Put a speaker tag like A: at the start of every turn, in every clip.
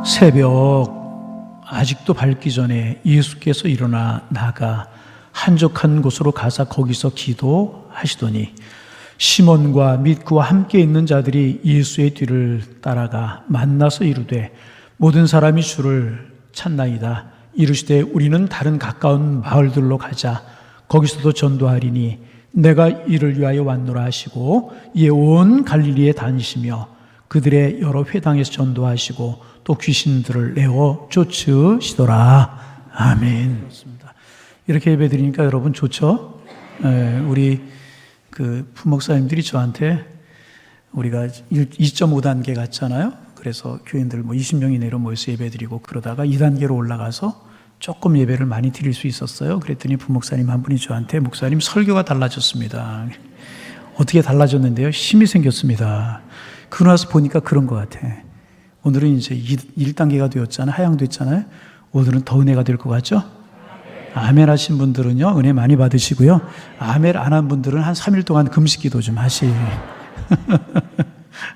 A: 새벽 아직도 밝기 전에 예수께서 일어나 나가 한적한 곳으로 가사 거기서 기도하시더니 시몬과 및 그와 함께 있는 자들이 예수의 뒤를 따라가 만나서 이르되 모든 사람이 주를 찾나이다. 이르시되 우리는 다른 가까운 마을들로 가자. 거기서도 전도하리니 내가 이를 위하여 왔노라 하시고 이에 온 갈릴리에 다니시며 그들의 여러 회당에서 전도하시고 또 귀신들을 내어 쫓으시더라. 아멘. 그렇습니다. 이렇게 예배드리니까 여러분 좋죠? 우리 그 부목사님들이 저한테 우리가 2.5단계 갔잖아요. 그래서 교인들 20명 이내로 모여서 예배드리고 그러다가 2단계로 올라가서 조금 예배를 많이 드릴 수 있었어요. 그랬더니 부목사님 한 분이 저한테 목사님 설교가 달라졌습니다. 어떻게 달라졌는데요? 힘이 생겼습니다. 그러고 나서 보니까 그런 것 같아. 오늘은 이제 1단계가 되었잖아요. 하향됐잖아요. 오늘은 더 은혜가 될 것 같죠? 아멘 하신 분들은요, 은혜 많이 받으시고요. 아멘 안 한 분들은 한 3일 동안 금식 기도 좀 하시.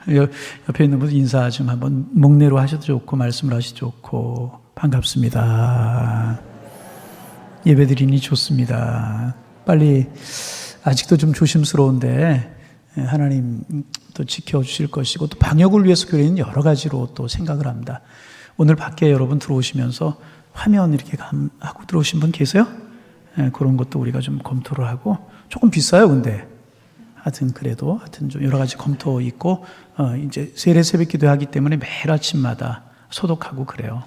A: 옆에 있는 분들 인사 좀 한번 목례로 하셔도 좋고, 말씀을 하셔도 좋고, 반갑습니다. 예배 드리니 좋습니다. 빨리, 아직도 좀 조심스러운데, 하나님 또 지켜주실 것이고, 또 방역을 위해서 교회는 여러 가지로 또 생각을 합니다. 오늘 밖에 여러분 들어오시면서 화면 이렇게 하고 들어오신 분 계세요? 그런 것도 우리가 좀 검토를 하고, 조금 비싸요, 근데. 하여튼 그래도 좀 여러 가지 검토 있고, 이제 세례 새벽 기도 하기 때문에 매일 아침마다 소독하고 그래요.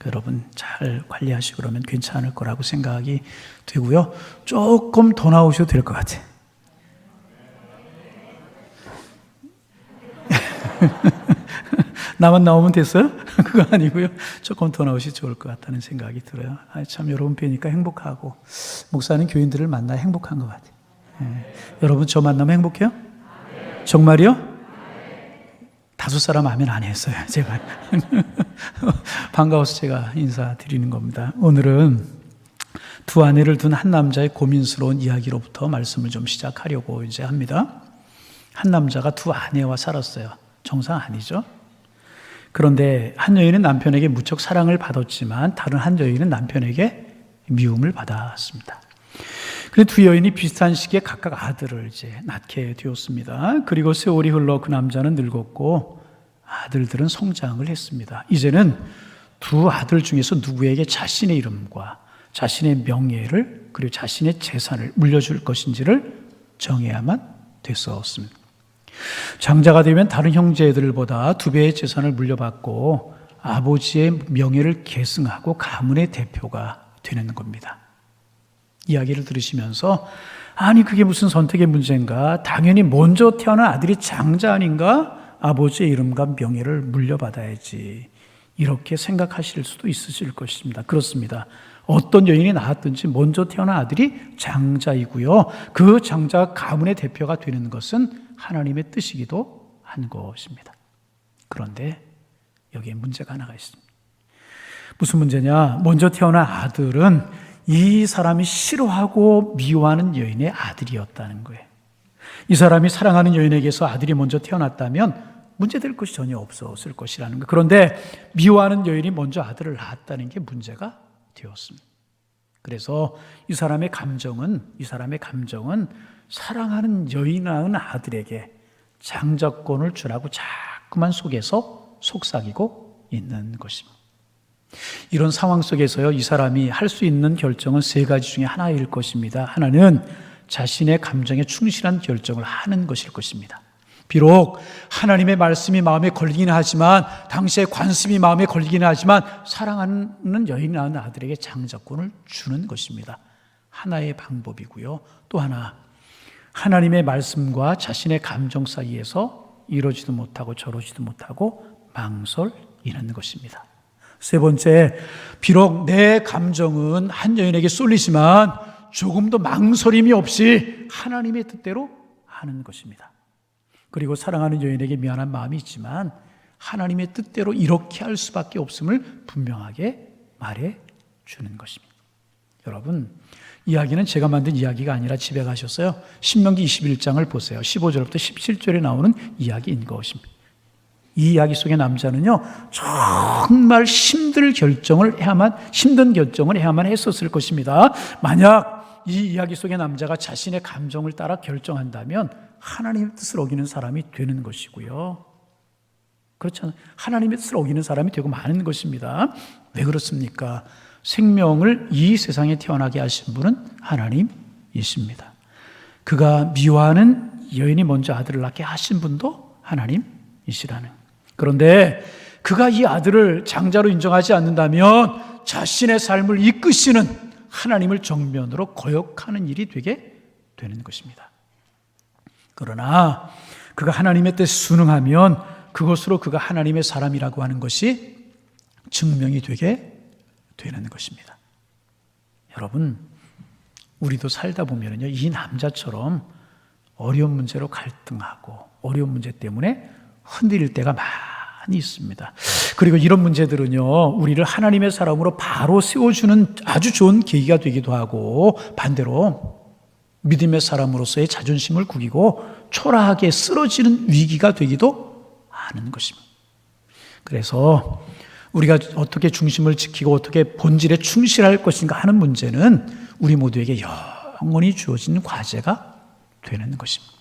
A: 여러분 잘 관리하시고 그러면 괜찮을 거라고 생각이 되고요. 조금 더 나오셔도 될 것 같아. 나만 나오면 됐어요? 그거 아니고요. 조금 더 나오시 좋을 것 같다는 생각이 들어요. 참 여러분 뵈니까 행복하고 목사는 교인들을 만나 행복한 것 같아요. 여러분 저 만나면 행복해요? 정말이요? 5사람 아멘 안 했어요. 제발. 반가워서 제가 인사드리는 겁니다. 오늘은 두 아내를 둔 한 남자의 고민스러운 이야기로부터 말씀을 좀 시작하려고 이제 합니다. 한 남자가 두 아내와 살았어요. 정상 아니죠? 그런데 한 여인은 남편에게 무척 사랑을 받았지만 다른 한 여인은 남편에게 미움을 받았습니다. 그런데 두 여인이 비슷한 시기에 각각 아들을 이제 낳게 되었습니다. 그리고 세월이 흘러 그 남자는 늙었고 아들들은 성장을 했습니다. 이제는 두 아들 중에서 누구에게 자신의 이름과 자신의 명예를 그리고 자신의 재산을 물려줄 것인지를 정해야만 됐었습니다. 장자가 되면 다른 형제들보다 2배의 재산을 물려받고 아버지의 명예를 계승하고 가문의 대표가 되는 겁니다. 이야기를 들으시면서 아니 그게 무슨 선택의 문제인가? 당연히 먼저 태어난 아들이 장자 아닌가? 아버지의 이름과 명예를 물려받아야지. 이렇게 생각하실 수도 있으실 것입니다. 그렇습니다. 어떤 여인이 낳았든지 먼저 태어난 아들이 장자이고요. 그 장자가 가문의 대표가 되는 것은 하나님의 뜻이기도 한 것입니다. 그런데 여기에 문제가 하나가 있습니다. 무슨 문제냐? 먼저 태어난 아들은 이 사람이 싫어하고 미워하는 여인의 아들이었다는 거예요. 이 사람이 사랑하는 여인에게서 아들이 먼저 태어났다면 문제될 것이 전혀 없었을 것이라는 거예요. 그런데 미워하는 여인이 먼저 아들을 낳았다는 게 문제가 되었습니다. 그래서 이 사람의 감정은 사랑하는 여인 낳은 아들에게 장자권을 주라고 자꾸만 속에서 속삭이고 있는 것입니다. 이런 상황 속에서요, 이 사람이 할 수 있는 결정은 3가지 중에 하나일 것입니다. 하나는 자신의 감정에 충실한 결정을 하는 것일 것입니다. 비록 하나님의 말씀이 마음에 걸리긴 하지만, 당시의 관습이 마음에 걸리긴 하지만 사랑하는 여인 낳은 아들에게 장자권을 주는 것입니다. 하나의 방법이고요. 또 하나, 하나님의 말씀과 자신의 감정 사이에서 이러지도 못하고 저러지도 못하고 망설이는 것입니다. 3번째, 비록 내 감정은 한 여인에게 쏠리지만 조금도 망설임이 없이 하나님의 뜻대로 하는 것입니다. 그리고 사랑하는 여인에게 미안한 마음이 있지만 하나님의 뜻대로 이렇게 할 수밖에 없음을 분명하게 말해 주는 것입니다. 여러분, 이야기는 제가 만든 이야기가 아니라 집에 가셨어요. 신명기 21장을 보세요. 15절부터 17절에 나오는 이야기인 것입니다. 이 이야기 속의 남자는요, 정말 힘든 결정을 해야만 했었을 것입니다. 만약 이 이야기 속의 남자가 자신의 감정을 따라 결정한다면 하나님의 뜻을 어기는 사람이 되는 것이고요. 그렇잖아요. 하나님의 뜻을 어기는 사람이 되고 마는 것입니다. 왜 그렇습니까? 생명을 이 세상에 태어나게 하신 분은 하나님이십니다. 그가 미워하는 여인이 먼저 아들을 낳게 하신 분도 하나님이시라는. 그런데 그가 이 아들을 장자로 인정하지 않는다면 자신의 삶을 이끄시는 하나님을 정면으로 거역하는 일이 되게 되는 것입니다. 그러나 그가 하나님의 뜻에 순응하면 그것으로 그가 하나님의 사람이라고 하는 것이 증명이 되게 되는 것입니다. 여러분, 우리도 살다 보면요, 이 남자처럼 어려운 문제로 갈등하고 어려운 문제 때문에 흔들릴 때가 많이 있습니다. 그리고 이런 문제들은요, 우리를 하나님의 사람으로 바로 세워주는 아주 좋은 계기가 되기도 하고, 반대로 믿음의 사람으로서의 자존심을 구기고 초라하게 쓰러지는 위기가 되기도 하는 것입니다. 그래서 우리가 어떻게 중심을 지키고 어떻게 본질에 충실할 것인가 하는 문제는 우리 모두에게 영원히 주어진 과제가 되는 것입니다.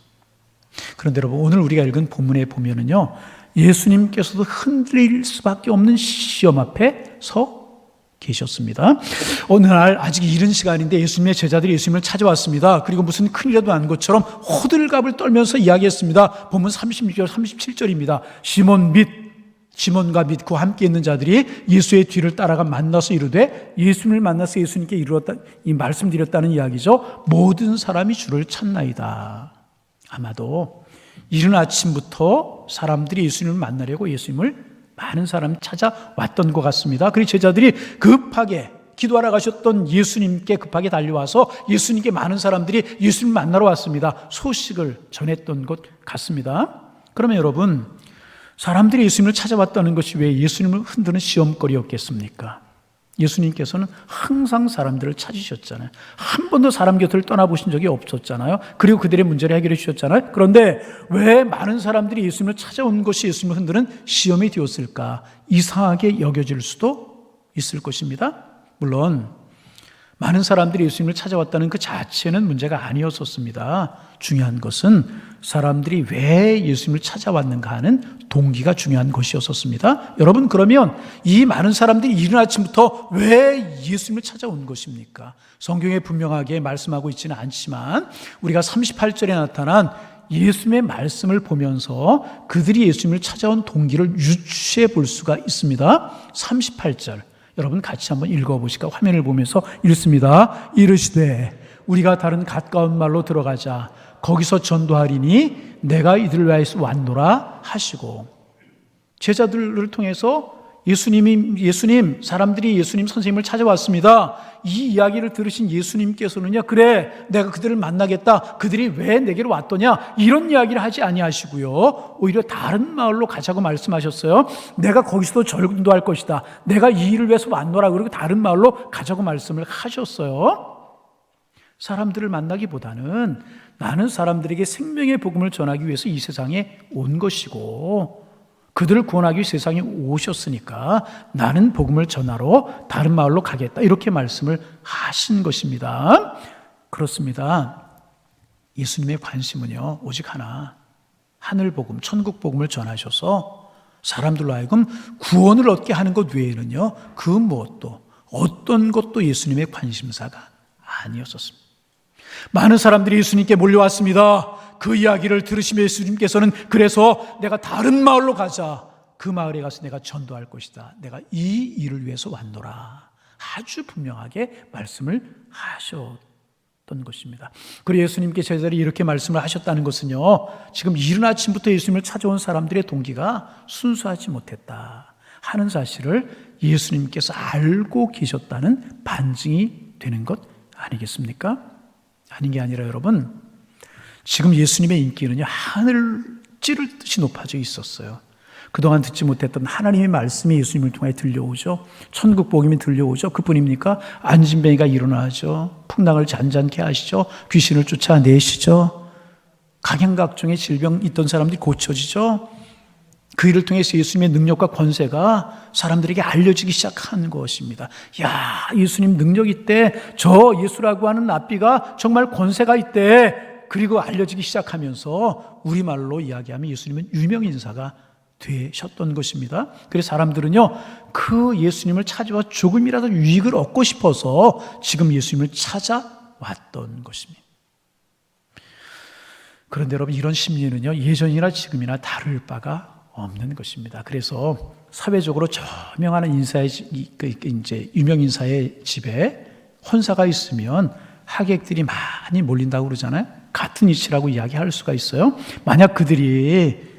A: 그런데 여러분, 오늘 우리가 읽은 본문에 보면은요, 예수님께서도 흔들릴 수밖에 없는 시험 앞에 서 계셨습니다. 어느 날 아직 이른 시간인데 예수님의 제자들이 예수님을 찾아왔습니다. 그리고 무슨 큰일이라도 난 것처럼 호들갑을 떨면서 이야기했습니다. 본문 36절, 37절입니다. 시몬과 및 그와 함께 있는 자들이 예수의 뒤를 따라가 만나서 이르되, 예수님을 만나서 예수님께 이 말씀드렸다는 이야기죠. 모든 사람이 주를 찾나이다. 아마도 이른 아침부터 사람들이 예수님을 만나려고 예수님을 많은 사람이 찾아왔던 것 같습니다. 그리고 제자들이 급하게 기도하러 가셨던 예수님께 급하게 달려와서 예수님께 많은 사람들이 예수님을 만나러 왔습니다. 소식을 전했던 것 같습니다. 그러면 여러분, 사람들이 예수님을 찾아왔다는 것이 왜 예수님을 흔드는 시험거리였겠습니까? 예수님께서는 항상 사람들을 찾으셨잖아요. 한 번도 사람 곁을 떠나보신 적이 없었잖아요. 그리고 그들의 문제를 해결해 주셨잖아요. 그런데 왜 많은 사람들이 예수님을 찾아온 것이 예수님을 흔드는 시험이 되었을까? 이상하게 여겨질 수도 있을 것입니다. 물론 많은 사람들이 예수님을 찾아왔다는 그 자체는 문제가 아니었었습니다. 중요한 것은 사람들이 왜 예수님을 찾아왔는가 하는 동기가 중요한 것이었습니다. 여러분, 그러면 이 많은 사람들이 이른 아침부터 왜 예수님을 찾아온 것입니까? 성경에 분명하게 말씀하고 있지는 않지만 우리가 38절에 나타난 예수님의 말씀을 보면서 그들이 예수님을 찾아온 동기를 유추해 볼 수가 있습니다. 38절 여러분 같이 한번 읽어보실까? 화면을 보면서 읽습니다. 이르시되 우리가 다른 가까운 말로 들어가자. 거기서 전도하리니 내가 이들을 위하여 왔노라 하시고, 제자들을 통해서 예수님, 사람들이 예수님 선생님을 찾아왔습니다. 이 이야기를 들으신 예수님께서는요, 그래, 내가 그들을 만나겠다. 그들이 왜 내게로 왔더냐? 이런 이야기를 하지 아니하시고요. 오히려 다른 마을로 가자고 말씀하셨어요. 내가 거기서도 전도할 것이다. 내가 이 일을 위해서 왔노라. 그리고 다른 마을로 가자고 말씀을 하셨어요. 사람들을 만나기보다는 나는 사람들에게 생명의 복음을 전하기 위해서 이 세상에 온 것이고 그들을 구원하기 위해 세상에 오셨으니까 나는 복음을 전하러 다른 마을로 가겠다, 이렇게 말씀을 하신 것입니다. 그렇습니다. 예수님의 관심은요 오직 하나, 하늘 복음, 천국 복음을 전하셔서 사람들로 하여금 구원을 얻게 하는 것 외에는요 그 무엇도, 어떤 것도 예수님의 관심사가 아니었었습니다. 많은 사람들이 예수님께 몰려왔습니다. 그 이야기를 들으시며 예수님께서는 그래서 내가 다른 마을로 가자. 그 마을에 가서 내가 전도할 것이다. 내가 이 일을 위해서 왔노라. 아주 분명하게 말씀을 하셨던 것입니다. 그리고 예수님께 제자들이 이렇게 말씀을 하셨다는 것은요, 지금 이른 아침부터 예수님을 찾아온 사람들의 동기가 순수하지 못했다 하는 사실을 예수님께서 알고 계셨다는 반증이 되는 것 아니겠습니까? 아닌 게 아니라 여러분, 지금 예수님의 인기는요 하늘을 찌를 듯이 높아져 있었어요. 그동안 듣지 못했던 하나님의 말씀이 예수님을 통해 들려오죠. 천국 복음이 들려오죠. 그뿐입니까? 안진뱅이가 일어나죠. 풍랑을 잔잔케 하시죠. 귀신을 쫓아내시죠. 각양각종의 질병 있던 사람들이 고쳐지죠. 그 일을 통해서 예수님의 능력과 권세가 사람들에게 알려지기 시작한 것입니다. 야, 예수님 능력 있대. 저 예수라고 하는 랍비가 정말 권세가 있대. 그리고 알려지기 시작하면서 우리말로 이야기하면 예수님은 유명인사가 되셨던 것입니다. 그래서 사람들은요, 그 예수님을 찾아와 조금이라도 유익을 얻고 싶어서 지금 예수님을 찾아왔던 것입니다. 그런데 여러분, 이런 심리는요, 예전이나 지금이나 다를 바가 없는 것입니다. 그래서 사회적으로 저명한 유명 인사의 집에 혼사가 있으면 하객들이 많이 몰린다고 그러잖아요. 같은 이치라고 이야기할 수가 있어요. 만약 그들이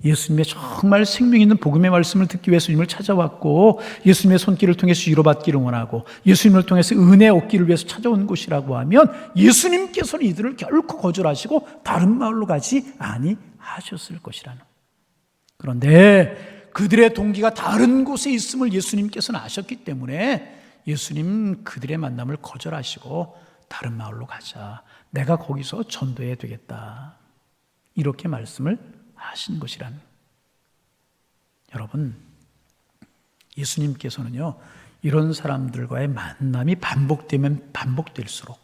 A: 예수님의 정말 생명 있는 복음의 말씀을 듣기 위해서 예수님을 찾아왔고 예수님의 손길을 통해서 위로받기를 원하고 예수님을 통해서 은혜 얻기를 위해서 찾아온 곳이라고 하면 예수님께서는 이들을 결코 거절하시고 다른 마을로 가지 아니하셨을 것이라는. 그런데 그들의 동기가 다른 곳에 있음을 예수님께서는 아셨기 때문에 예수님 그들의 만남을 거절하시고 다른 마을로 가자. 내가 거기서 전도해야 되겠다. 이렇게 말씀을 하신 것이란. 여러분, 예수님께서는요, 이런 사람들과의 만남이 반복되면 반복될수록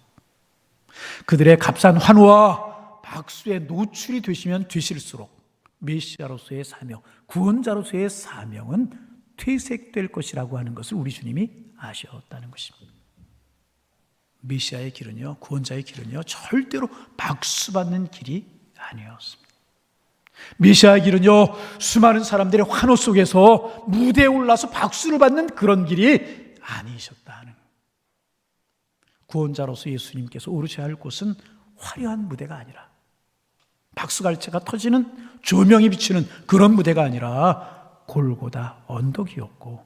A: 그들의 값싼 환호와 박수에 노출이 되시면 되실수록 메시아로서의 사명, 구원자로서의 사명은 퇴색될 것이라고 하는 것을 우리 주님이 아셨다는 것입니다. 메시아의 길은요, 구원자의 길은요, 절대로 박수받는 길이 아니었습니다. 메시아의 길은요, 수많은 사람들의 환호 속에서 무대에 올라서 박수를 받는 그런 길이 아니셨다는. 구원자로서 예수님께서 오르셔야 할 곳은 화려한 무대가 아니라 박수갈채가 터지는 조명이 비치는 그런 무대가 아니라 골고다 언덕이었고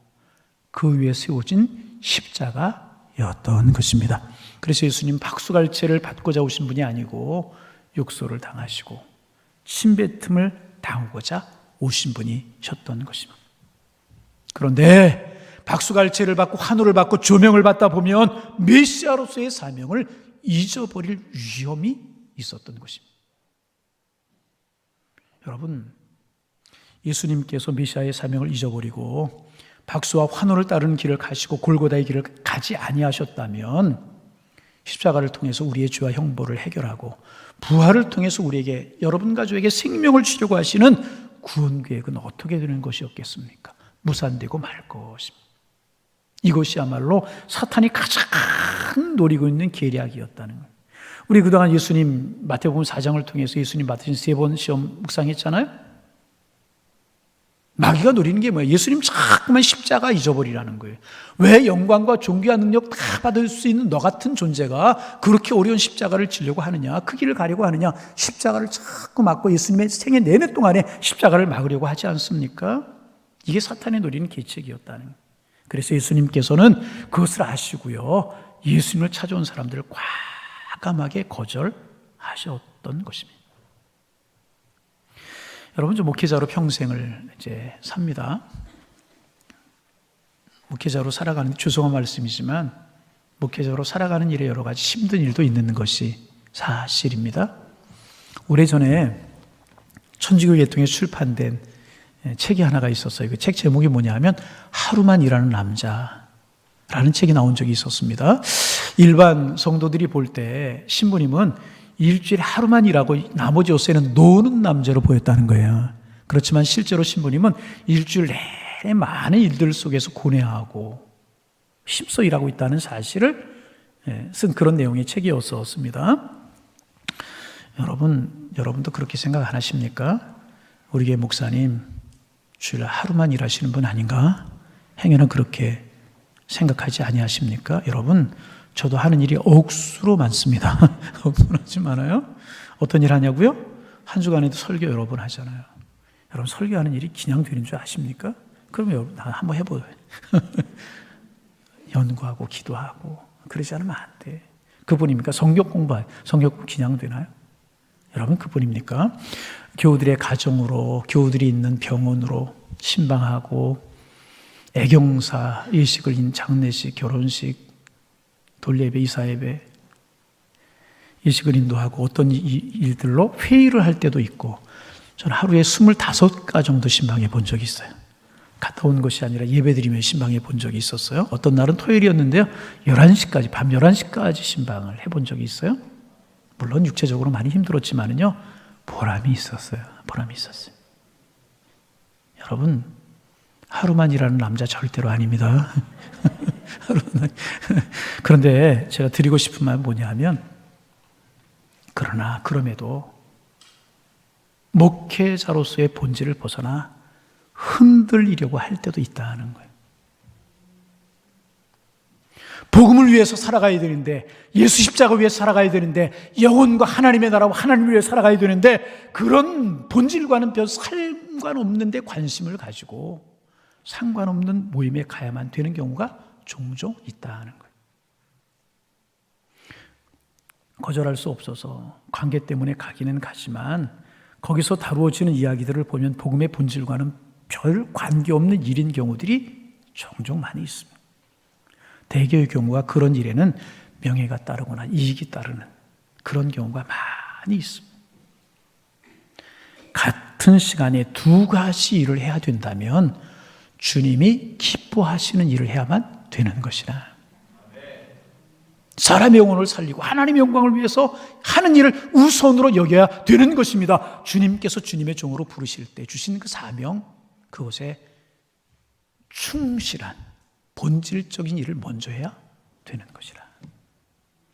A: 그 위에 세워진 십자가였던 것입니다. 그래서 예수님 박수갈채를 받고자 오신 분이 아니고 욕설을 당하시고 침뱉음을 당하고자 오신 분이셨던 것입니다. 그런데 박수갈채를 받고 환호를 받고 조명을 받다 보면 메시아로서의 사명을 잊어버릴 위험이 있었던 것입니다. 여러분, 예수님께서 메시아의 사명을 잊어버리고 박수와 환호를 따르는 길을 가시고 골고다의 길을 가지 아니하셨다면 십자가를 통해서 우리의 죄와 형벌을 해결하고 부활을 통해서 우리에게, 여러분 가족에게 생명을 주려고 하시는 구원 계획은 어떻게 되는 것이었겠습니까? 무산되고 말 것입니다. 이것이야말로 사탄이 가장 노리고 있는 계략이었다는 거예요. 우리 그동안 예수님 마태복음 4장을 통해서 예수님 받으신 3번 시험 묵상했잖아요. 마귀가 노리는 게 뭐예요? 예수님 자꾸만 십자가 잊어버리라는 거예요. 왜 영광과 존귀와 능력 다 받을 수 있는 너 같은 존재가 그렇게 어려운 십자가를 지려고 하느냐, 그 길을 가려고 하느냐. 십자가를 자꾸 막고 예수님의 생애 내내 동안에 십자가를 막으려고 하지 않습니까? 이게 사탄의 노리는 계책이었다는 거예요. 그래서 예수님께서는 그것을 아시고요, 예수님을 찾아온 사람들을 과감하게 거절하셨던 것입니다. 여러분, 저 목회자로 평생을 이제 삽니다. 목회자로 살아가는, 죄송한 말씀이지만 목회자로 살아가는 일에 여러 가지 힘든 일도 있는 것이 사실입니다. 오래전에 천주교 계통에 출판된 책이 하나가 있었어요. 그 책 제목이 뭐냐면 하루만 일하는 남자라는 책이 나온 적이 있었습니다. 일반 성도들이 볼 때 신부님은 일주일에 하루만 일하고 나머지 요새는 노는 남자로 보였다는 거예요. 그렇지만 실제로 신부님은 일주일 내내 많은 일들 속에서 고뇌하고 힘써 일하고 있다는 사실을 쓴 그런 내용의 책이었습니다. 여러분도 그렇게 생각 안 하십니까? 우리 교회 목사님 주일 하루만 일하시는 분 아닌가? 행여는 그렇게 생각하지 아니하십니까? 여러분, 저도 하는 일이 억수로 많습니다. 억울하지 않아요? 어떤 일 하냐고요? 한 주간에도 설교 여러 번 하잖아요. 여러분, 설교하는 일이 그냥 되는 줄 아십니까? 그러면 여러분 한번 해보세요. 연구하고 기도하고 그러지 않으면 안 돼. 그분입니까? 성경 공부해요. 성경 그냥 되나요? 여러분, 그분입니까? 교우들의 가정으로, 교우들이 있는 병원으로 신방하고 애경사, 예식을 장례식, 결혼식, 돌예배, 이사예배, 예식을 인도하고 어떤 일들로 회의를 할 때도 있고 저는 하루에 25가 정도 신방해 본 적이 있어요. 갔다 온 것이 아니라 예배드리며 신방해 본 적이 있었어요. 어떤 날은 토요일이었는데요. 11시까지, 밤 11시까지 신방을 해본 적이 있어요. 물론 육체적으로 많이 힘들었지만은요, 보람이 있었어요. 보람이 있었어요. 여러분, 하루만 일하는 남자 절대로 아닙니다. 그런데 제가 드리고 싶은 말은 뭐냐 하면, 그럼에도 목회자로서의 본질을 벗어나 흔들리려고 할 때도 있다는 거예요. 복음을 위해서 살아가야 되는데, 예수 십자가 위해서 살아가야 되는데, 영혼과 하나님의 나라와 하나님을 위해 살아가야 되는데, 그런 본질과는 별 상관없는 데 관심을 가지고 상관없는 모임에 가야만 되는 경우가 종종 있다는 거예요. 거절할 수 없어서 관계 때문에 가기는 가지만 거기서 다루어지는 이야기들을 보면 복음의 본질과는 별 관계없는 일인 경우들이 종종 많이 있습니다. 대개의 경우가 그런 일에는 명예가 따르거나 이익이 따르는 그런 경우가 많이 있습니다. 같은 시간에 두 가지 일을 해야 된다면 주님이 기뻐하시는 일을 해야만 되는 것이라. 사람의 영혼을 살리고 하나님의 영광을 위해서 하는 일을 우선으로 여겨야 되는 것입니다. 주님께서 주님의 종으로 부르실 때 주신 그 사명, 그것에 충실한 본질적인 일을 먼저 해야 되는 것이라.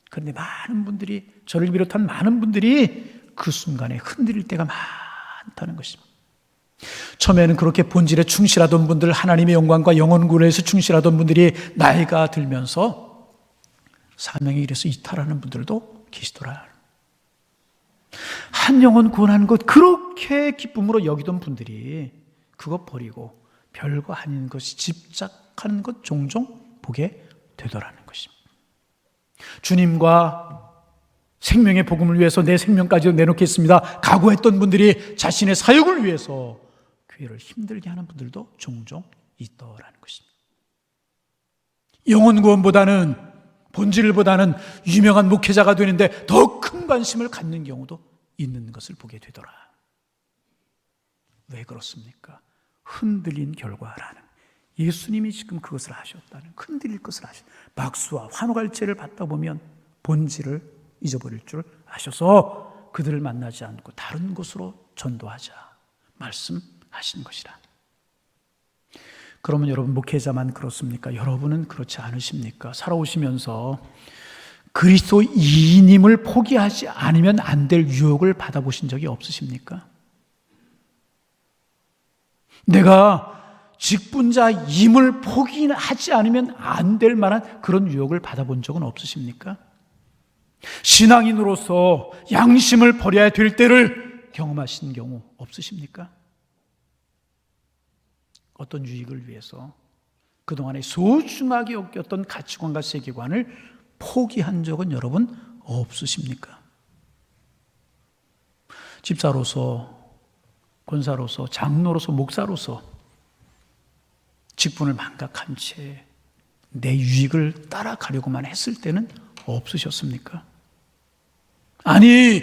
A: 그런데 많은 분들이, 저를 비롯한 많은 분들이 그 순간에 흔들릴 때가 많다는 것입니다. 처음에는 그렇게 본질에 충실하던 분들, 하나님의 영광과 영혼구원을 위해서 충실하던 분들이 나이가 들면서 사명의 일에서 이탈하는 분들도 계시더라. 한 영혼 구원하는 것 그렇게 기쁨으로 여기던 분들이 그것 버리고 별거 아닌 것이 집착하는 것 종종 보게 되더라는 것입니다. 주님과 생명의 복음을 위해서 내 생명까지도 내놓겠습니다 각오했던 분들이 자신의 사역을 위해서 교회를 힘들게 하는 분들도 종종 있더라는 것입니다. 영혼 구원보다는, 본질보다는 유명한 목회자가 되는데 더 큰 관심을 갖는 경우도 있는 것을 보게 되더라. 왜 그렇습니까? 흔들린 결과라는, 예수님이 지금 그것을 하셨다는, 흔들릴 것을 하셨다. 박수와 환호갈채를 받다 보면 본질을 잊어버릴 줄 아셔서 그들을 만나지 않고 다른 곳으로 전도하자 말씀하신 것이라. 그러면 여러분, 목회자만 그렇습니까? 여러분은 그렇지 않으십니까? 살아오시면서 그리스도인임을 포기하지 않으면 안 될 유혹을 받아보신 적이 없으십니까? 내가 직분자임을 포기하지 않으면 안 될 만한 그런 유혹을 받아본 적은 없으십니까? 신앙인으로서 양심을 버려야 될 때를 경험하신 경우 없으십니까? 어떤 유익을 위해서 그동안에 소중하게 여겼던 가치관과 세계관을 포기한 적은 여러분 없으십니까? 집사로서, 권사로서, 장로로서, 목사로서 직분을 망각한 채 내 유익을 따라가려고만 했을 때는 없으셨습니까? 아니,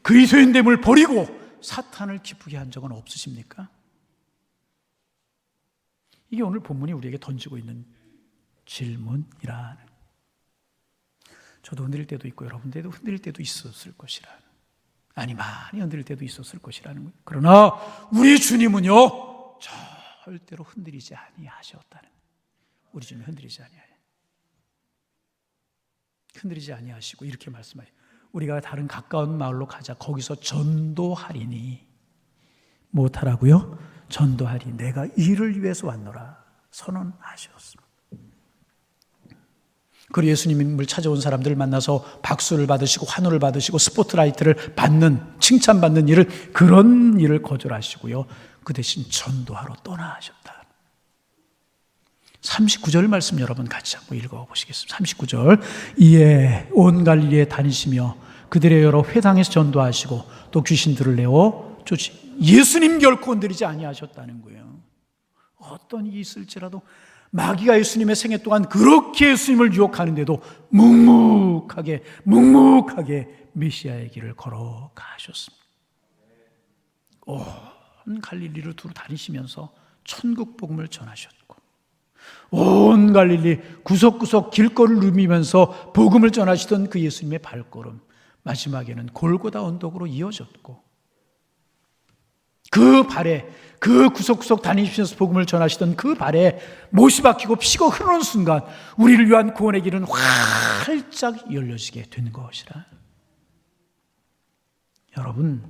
A: 그리스도인됨을 버리고 사탄을 기쁘게 한 적은 없으십니까? 이게 오늘 본문이 우리에게 던지고 있는 질문이라는. 저도 흔들릴 때도 있고 여러분들도 흔들릴 때도 있었을 것이라. 아니, 많이 흔들릴 때도 있었을 것이라는 거예요. 그러나 우리 주님은요, 절대로 흔들리지 아니하셨다는. 우리 주님 흔들리지 아니하요. 흔들리지 아니하시고 이렇게 말씀하세요. 우리가 다른 가까운 마을로 가자. 거기서 전도하리니. 못하라고요? 전도하리. 내가 이를 위해서 왔노라 선언하셨습니다. 그리고 예수님을 찾아온 사람들을 만나서 박수를 받으시고 환호를 받으시고 스포트라이트를 받는, 칭찬받는 일을, 그런 일을 거절하시고요, 그 대신 전도하러 떠나셨다. 39절 말씀 여러분 같이 한번 읽어보시겠습니다. 39절. 이에 온 갈릴리에 다니시며 그들의 여러 회당에서 전도하시고 또 귀신들을 내어 쫓으시고. 예수님 결코 흔들리지 아니하셨다는 거예요. 어떤 일이 있을지라도 마귀가 예수님의 생애 동안 그렇게 예수님을 유혹하는데도 묵묵하게 메시아의 길을 걸어가셨습니다. 온 갈릴리를 두루 다니시면서 천국 복음을 전하셨고, 온 갈릴리 구석구석 길거리를 누비면서 복음을 전하시던 그 예수님의 발걸음, 마지막에는 골고다 언덕으로 이어졌고, 그 발에, 그 구석구석 다니시면서 복음을 전하시던 그 발에 못이 박히고 피가 흐르는 순간 우리를 위한 구원의 길은 활짝 열려지게 되는 것이라. 여러분,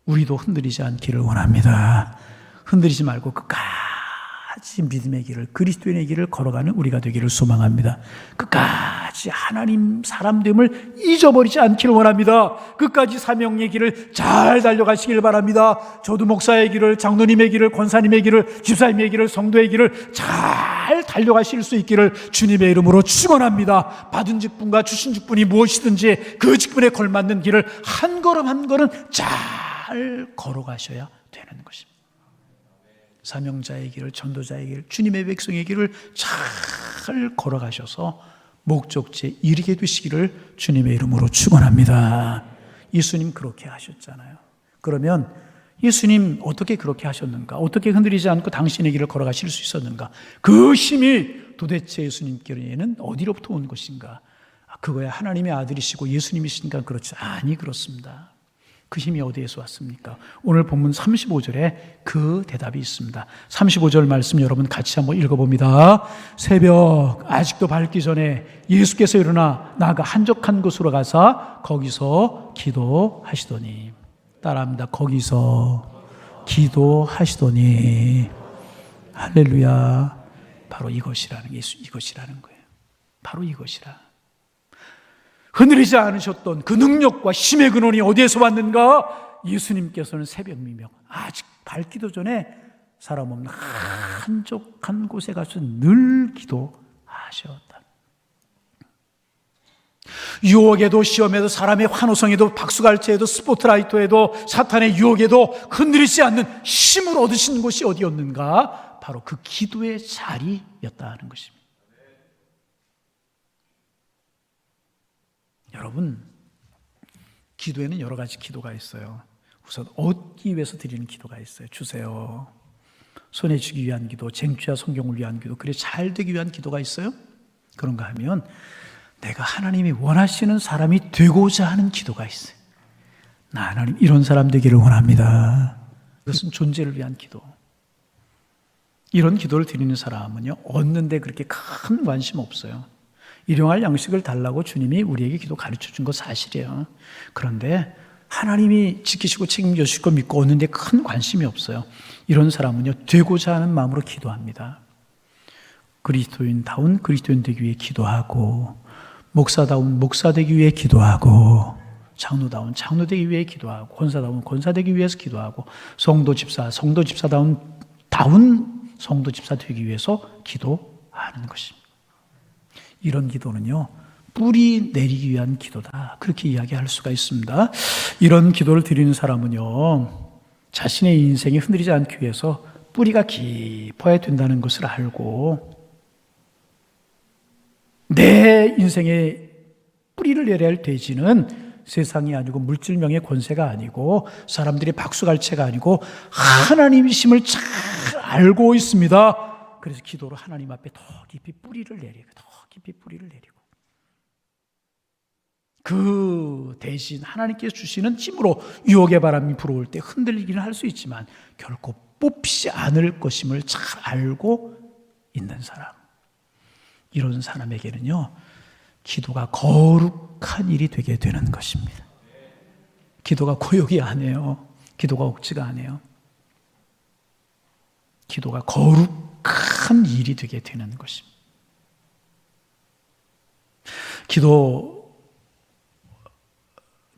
A: 우리도 흔들리지 않기를 원합니다. 흔들리지 말고 끝까지 믿음의 길을, 그리스도인의 길을 걸어가는 우리가 되기를 소망합니다. 끝까지 하나님 사람됨을 잊어버리지 않기를 원합니다. 끝까지 사명의 길을 잘 달려가시길 바랍니다. 저도 목사의 길을, 장로님의 길을, 권사님의 길을, 집사님의 길을, 성도의 길을 잘 달려가실 수 있기를 주님의 이름으로 축원합니다. 받은 직분과 주신 직분이 무엇이든지 그 직분에 걸맞는 길을 한 걸음 한 걸음 잘 걸어가셔야 되는 것입니다. 사명자의 길을, 전도자의 길, 주님의 백성의 길을 잘 걸어가셔서 목적지에 이르게 되시기를 주님의 이름으로 축원합니다. 예수님 그렇게 하셨잖아요. 그러면 예수님 어떻게 그렇게 하셨는가? 어떻게 흔들리지 않고 당신의 길을 걸어가실 수 있었는가? 그 힘이 도대체 예수님께는 어디로부터 온 것인가? 그거야 하나님의 아들이시고 예수님이시니까 그렇지. 아니, 그렇습니다. 그 힘이 어디에서 왔습니까? 오늘 본문 35절에 그 대답이 있습니다. 35절 말씀 여러분 같이 한번 읽어봅니다. 새벽 아직도 밝기 전에 예수께서 일어나 나가 한적한 곳으로 가사 거기서 기도하시더니, 따라합니다. 거기서 기도하시더니. 할렐루야. 바로 이것이라는, 이것이라는 거예요. 바로 이것이라. 흔들리지 않으셨던 그 능력과 힘의 근원이 어디에서 왔는가? 예수님께서는 새벽 미명, 아직 밝기도 전에 사람 없는 한적한 곳에 가서 늘 기도하셨다. 유혹에도, 시험에도, 사람의 환호성에도, 박수갈채에도, 스포트라이트에도, 사탄의 유혹에도 흔들리지 않는 힘을 얻으신 곳이 어디였는가? 바로 그 기도의 자리였다는 것입니다. 여러분, 기도에는 여러 가지 기도가 있어요. 우선 얻기 위해서 드리는 기도가 있어요. 주세요. 손에 쥐기 위한 기도, 쟁취와 성경을 위한 기도, 그래 잘 되기 위한 기도가 있어요. 그런가 하면 내가 하나님이 원하시는 사람이 되고자 하는 기도가 있어요. 나 하나님 이런 사람 되기를 원합니다. 그것은 존재를 위한 기도. 이런 기도를 드리는 사람은요, 얻는데 그렇게 큰 관심 없어요. 일용할 양식을 달라고 주님이 우리에게 기도 가르쳐 준 거 사실이에요. 그런데 하나님이 지키시고 책임져 주실 거 믿고 얻는데 큰 관심이 없어요. 이런 사람은요, 되고자 하는 마음으로 기도합니다. 그리스도인다운 그리스도인 되기 위해 기도하고, 목사다운 목사 되기 위해 기도하고, 장로다운 장로 되기 위해 기도하고, 권사다운 권사 되기 위해서 기도하고, 성도 집사다운 성도 집사 되기 위해서 기도하는 것입니다. 이런 기도는요, 뿌리 내리기 위한 기도다, 그렇게 이야기할 수가 있습니다. 이런 기도를 드리는 사람은요, 자신의 인생이 흔들리지 않기 위해서 뿌리가 깊어야 된다는 것을 알고, 내 인생에 뿌리를 내려야 할 대지는 세상이 아니고 물질명의 권세가 아니고 사람들의 박수갈채가 아니고 하나님이심을 잘 알고 있습니다. 그래서 기도로 하나님 앞에 더 깊이 뿌리를 내리고, 더 깊이 뿌리를 내리고, 그 대신 하나님께서 주시는 힘으로 유혹의 바람이 불어올 때 흔들리기는 할 수 있지만 결코 뽑히지 않을 것임을 잘 알고 있는 사람, 이런 사람에게는요, 기도가 거룩한 일이 되게 되는 것입니다. 기도가 고역이 아니에요. 기도가 억지가 아니에요. 기도가 거룩한 일이 되게 되는 것입니다.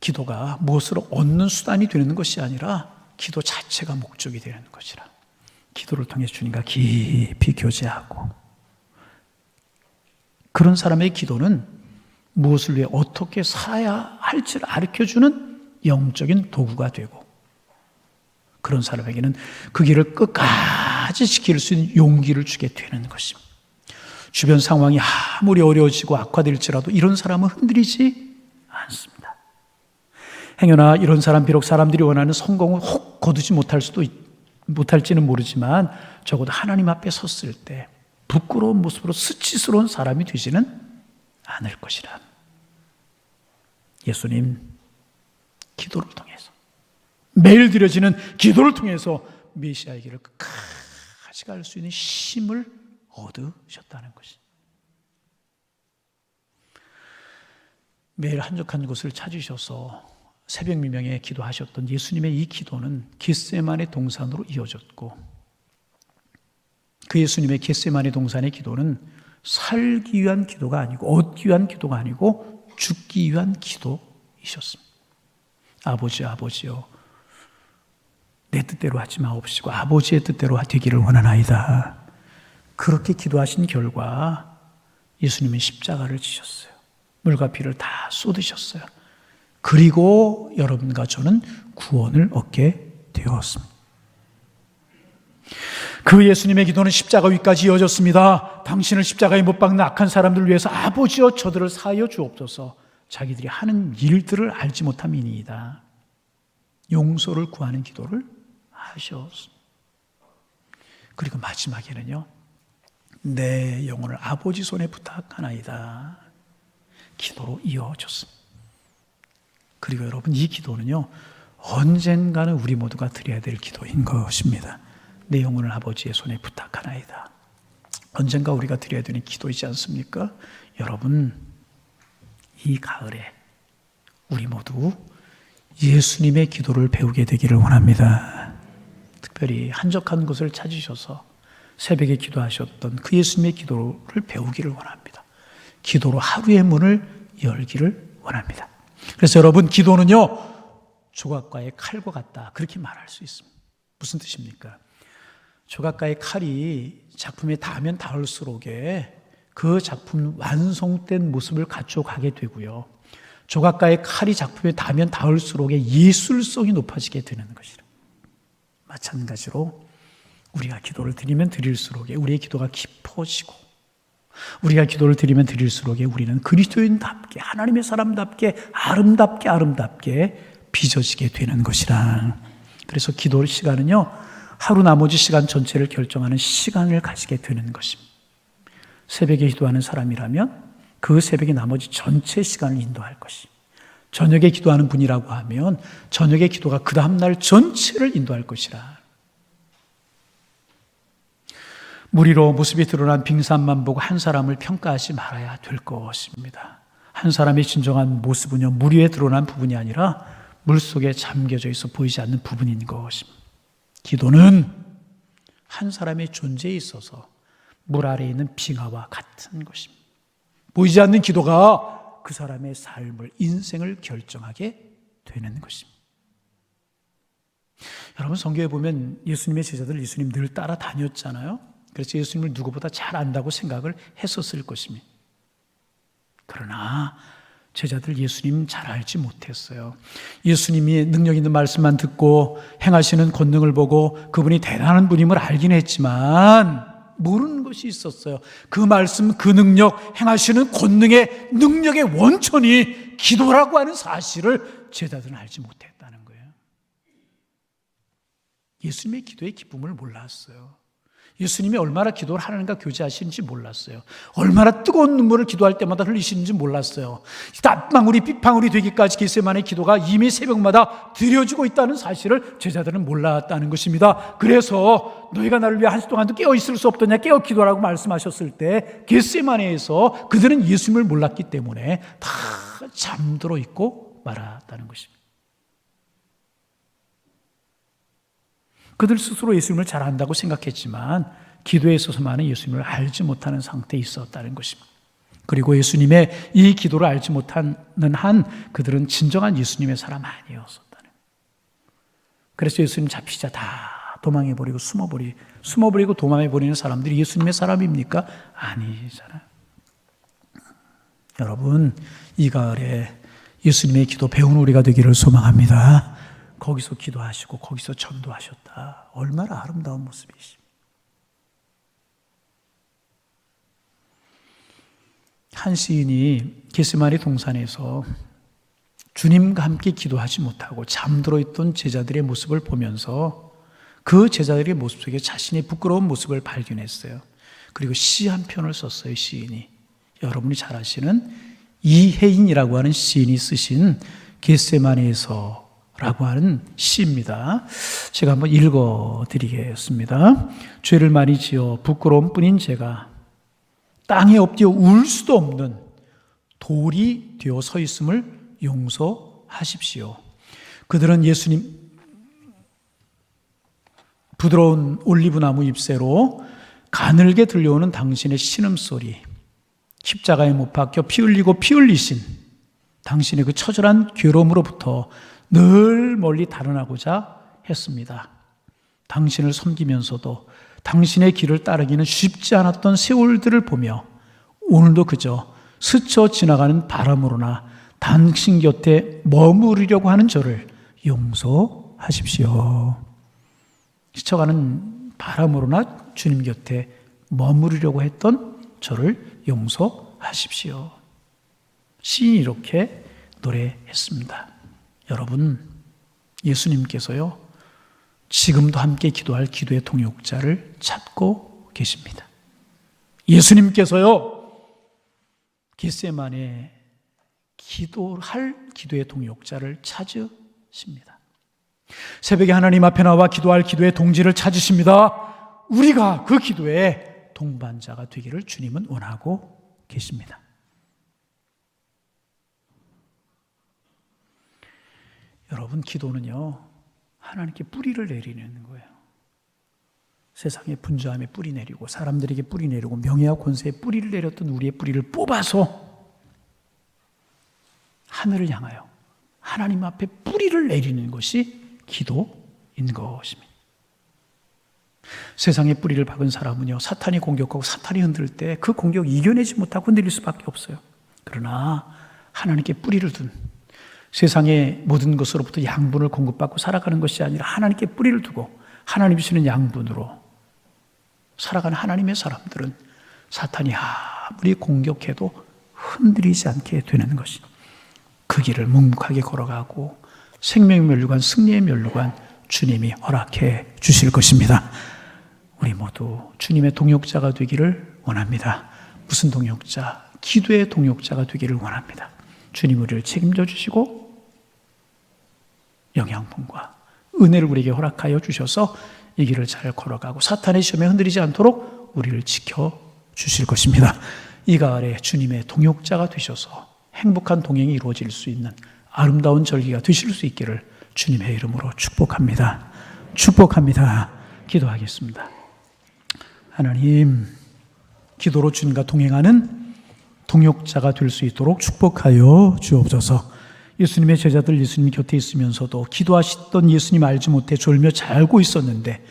A: 기도가 무엇으로 얻는 수단이 되는 것이 아니라 기도 자체가 목적이 되는 것이라. 기도를 통해 주님과 깊이 교제하고, 그런 사람의 기도는 무엇을 위해 어떻게 살아야 할지를 가르쳐주는 영적인 도구가 되고, 그런 사람에게는 그 길을 끝까지 지킬 수 있는 용기를 주게 되는 것입니다. 주변 상황이 아무리 어려워지고 악화될지라도 이런 사람은 흔들리지 않습니다. 행여나 이런 사람 비록 사람들이 원하는 성공을 혹 거두지 못할지는 모르지만 적어도 하나님 앞에 섰을 때 부끄러운 모습으로 수치스러운 사람이 되지는 않을 것이라. 예수님 기도를 통해서, 매일 드려지는 기도를 통해서 메시아의 길을 끝까지 갈 수 있는 힘을 얻으셨다는 것이. 매일 한적한 곳을 찾으셔서 새벽 미명에 기도하셨던 예수님의 이 기도는 겟세마네 동산으로 이어졌고, 그 예수님의 겟세마네 동산의 기도는 살기 위한 기도가 아니고, 얻기 위한 기도가 아니고 죽기 위한 기도이셨습니다. 아버지, 아버지요, 내 뜻대로 하지 마옵시고 아버지의 뜻대로 되기를 원하나이다. 그렇게 기도하신 결과 예수님은 십자가를 지셨어요. 물과 피를 다 쏟으셨어요. 그리고 여러분과 저는 구원을 얻게 되었습니다. 그 예수님의 기도는 십자가 위까지 이어졌습니다. 당신을 십자가에 못 박는 악한 사람들을 위해서 아버지여 저들을 사하여 주옵소서. 자기들이 하는 일들을 알지 못함이니이다. 용서를 구하는 기도를 하셨습니다. 그리고 마지막에는요, 내 영혼을 아버지 손에 부탁하나이다. 기도로 이어졌습니다. 그리고 여러분, 이 기도는요, 언젠가는 우리 모두가 드려야 될 기도인 것입니다. 내 영혼을 아버지의 손에 부탁하나이다. 언젠가 우리가 드려야 되는 기도이지 않습니까? 여러분, 이 가을에 우리 모두 예수님의 기도를 배우게 되기를 원합니다. 특별히 한적한 곳을 찾으셔서 새벽에 기도하셨던 그 예수님의 기도를 배우기를 원합니다. 기도로 하루의 문을 열기를 원합니다. 그래서 여러분, 기도는요, 조각가의 칼과 같다, 그렇게 말할 수 있습니다. 무슨 뜻입니까? 조각가의 칼이 작품에 닿으면 닿을수록에 그 작품 완성된 모습을 갖춰가게 되고요, 조각가의 칼이 작품에 닿으면 닿을수록에 예술성이 높아지게 되는 것이라. 마찬가지로 우리가 기도를 드리면 드릴수록에 우리의 기도가 깊어지고, 우리가 기도를 드리면 드릴수록에 우리는 그리스도인답게, 하나님의 사람답게 아름답게 빚어지게 되는 것이라. 그래서 기도 시간은요, 하루 나머지 시간 전체를 결정하는 시간을 가지게 되는 것입니다. 새벽에 기도하는 사람이라면 그 새벽의 나머지 전체 시간을 인도할 것이, 저녁에 기도하는 분이라고 하면 저녁의 기도가 그 다음날 전체를 인도할 것이라. 무리로 모습이 드러난 빙산만 보고 한 사람을 평가하지 말아야 될 것입니다. 한 사람의 진정한 모습은요, 물 위에 드러난 부분이 아니라 물속에 잠겨져 있어 보이지 않는 부분인 것입니다. 기도는 한 사람의 존재에 있어서 물 아래에 있는 빙하와 같은 것입니다. 보이지 않는 기도가 그 사람의 삶을, 인생을 결정하게 되는 것입니다. 여러분, 성경에 보면 예수님의 제자들, 예수님 늘 따라다녔잖아요. 그래서 예수님을 누구보다 잘 안다고 생각을 했었을 것입니다. 그러나 제자들 예수님 잘 알지 못했어요. 예수님이 능력 있는 말씀만 듣고 행하시는 권능을 보고 그분이 대단한 분임을 알긴 했지만 모르는 것이 있었어요. 그 말씀, 그 능력, 행하시는 권능의 능력의 원천이 기도라고 하는 사실을 제자들은 알지 못했다는 거예요. 예수님의 기도의 기쁨을 몰랐어요. 예수님이 얼마나 기도를 하나님과 교제하시는지 몰랐어요. 얼마나 뜨거운 눈물을 기도할 때마다 흘리시는지 몰랐어요. 땀방울이 빗방울이 되기까지 겟세마네 기도가 이미 새벽마다 드려지고 있다는 사실을 제자들은 몰랐다는 것입니다. 그래서 너희가 나를 위해 한시 동안도 깨어 있을 수 없더냐, 깨어 기도하라고 말씀하셨을 때 겟세마네에서 그들은 예수님을 몰랐기 때문에 다 잠들어 있고 말았다는 것입니다. 그들 스스로 예수님을 잘 안다고 생각했지만 기도에 있어서만은 예수님을 알지 못하는 상태에 있었다는 것입니다. 그리고 예수님의 이 기도를 알지 못하는 한 그들은 진정한 예수님의 사람 아니었었다는. 그래서 예수님 잡히자 다 도망해버리고 숨어버리고 도망해버리는 사람들이 예수님의 사람입니까? 아니잖아요. 여러분, 이 가을에 예수님의 기도 배운 우리가 되기를 소망합니다. 거기서 기도하시고 거기서 전도하셨다. 얼마나 아름다운 모습이십니까? 한 시인이 겟세마네 동산에서 주님과 함께 기도하지 못하고 잠들어 있던 제자들의 모습을 보면서 그 제자들의 모습 속에 자신의 부끄러운 모습을 발견했어요. 그리고 시 한 편을 썼어요. 시인이. 여러분이 잘 아시는 이혜인이라고 하는 시인이 쓰신 겟세마네에서라고 하는 시입니다. 제가 한번 읽어드리겠습니다. 죄를 많이 지어 부끄러움 뿐인 제가 땅에 엎드려 울 수도 없는 돌이 되어 서 있음을 용서하십시오. 그들은 예수님 부드러운 올리브나무 잎새로 가늘게 들려오는 당신의 신음소리, 십자가에 못 박혀 피 흘리고 피 흘리신 당신의 그 처절한 괴로움으로부터 늘 멀리 달아나고자 했습니다. 당신을 섬기면서도 당신의 길을 따르기는 쉽지 않았던 세월들을 보며 오늘도 그저 스쳐 지나가는 바람으로나 당신 곁에 머무르려고 하는 저를 용서하십시오. 스쳐가는 바람으로나 주님 곁에 머무르려고 했던 저를 용서하십시오. 시인이 이렇게 노래했습니다. 여러분, 예수님께서요, 지금도 함께 기도할 기도의 동역자를 찾고 계십니다. 예수님께서요, 겟세마네 기도할 기도의 동역자를 찾으십니다. 새벽에 하나님 앞에 나와 기도할 기도의 동지를 찾으십니다. 우리가 그 기도의 동반자가 되기를 주님은 원하고 계십니다. 여러분, 기도는요, 하나님께 뿌리를 내리는 거예요. 세상에 분주함에 뿌리 내리고 사람들에게 뿌리 내리고 명예와 권세에 뿌리를 내렸던 우리의 뿌리를 뽑아서 하늘을 향하여 하나님 앞에 뿌리를 내리는 것이 기도인 것입니다. 세상에 뿌리를 박은 사람은요, 사탄이 공격하고 사탄이 흔들 때 그 공격 이겨내지 못하고 흔들릴 수밖에 없어요. 그러나 하나님께 뿌리를 둔, 세상의 모든 것으로부터 양분을 공급받고 살아가는 것이 아니라 하나님께 뿌리를 두고 하나님 주시는 양분으로 살아가는 하나님의 사람들은 사탄이 아무리 공격해도 흔들리지 않게 되는 것입니다. 그 길을 묵묵하게 걸어가고 생명의 면류관, 승리의 면류관 주님이 허락해 주실 것입니다. 우리 모두 주님의 동역자가 되기를 원합니다. 무슨 동역자? 기도의 동역자가 되기를 원합니다. 주님 우리를 책임져 주시고 영양분과 은혜를 우리에게 허락하여 주셔서 이 길을 잘 걸어가고 사탄의 시험에 흔들리지 않도록 우리를 지켜주실 것입니다. 이 가을에 주님의 동역자가 되셔서 행복한 동행이 이루어질 수 있는 아름다운 절기가 되실 수 있기를 주님의 이름으로 축복합니다. 축복합니다. 기도하겠습니다. 하나님, 기도로 주님과 동행하는 동역자가 될 수 있도록 축복하여 주옵소서. 예수님의 제자들 예수님 곁에 있으면서도 기도하시던 예수님 알지 못해 졸며 자고 있었는데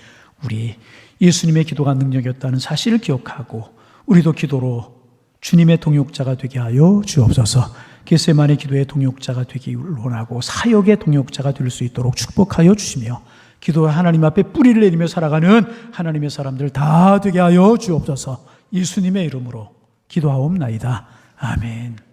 A: 우리 예수님의 기도가 능력이었다는 사실을 기억하고 우리도 기도로 주님의 동역자가 되게 하여 주옵소서. 겟세마네 기도의 동역자가 되기 원하고 사역의 동역자가 될 수 있도록 축복하여 주시며 기도와 하나님 앞에 뿌리를 내리며 살아가는 하나님의 사람들 다 되게 하여 주옵소서. 예수님의 이름으로 기도하옵나이다. 아멘.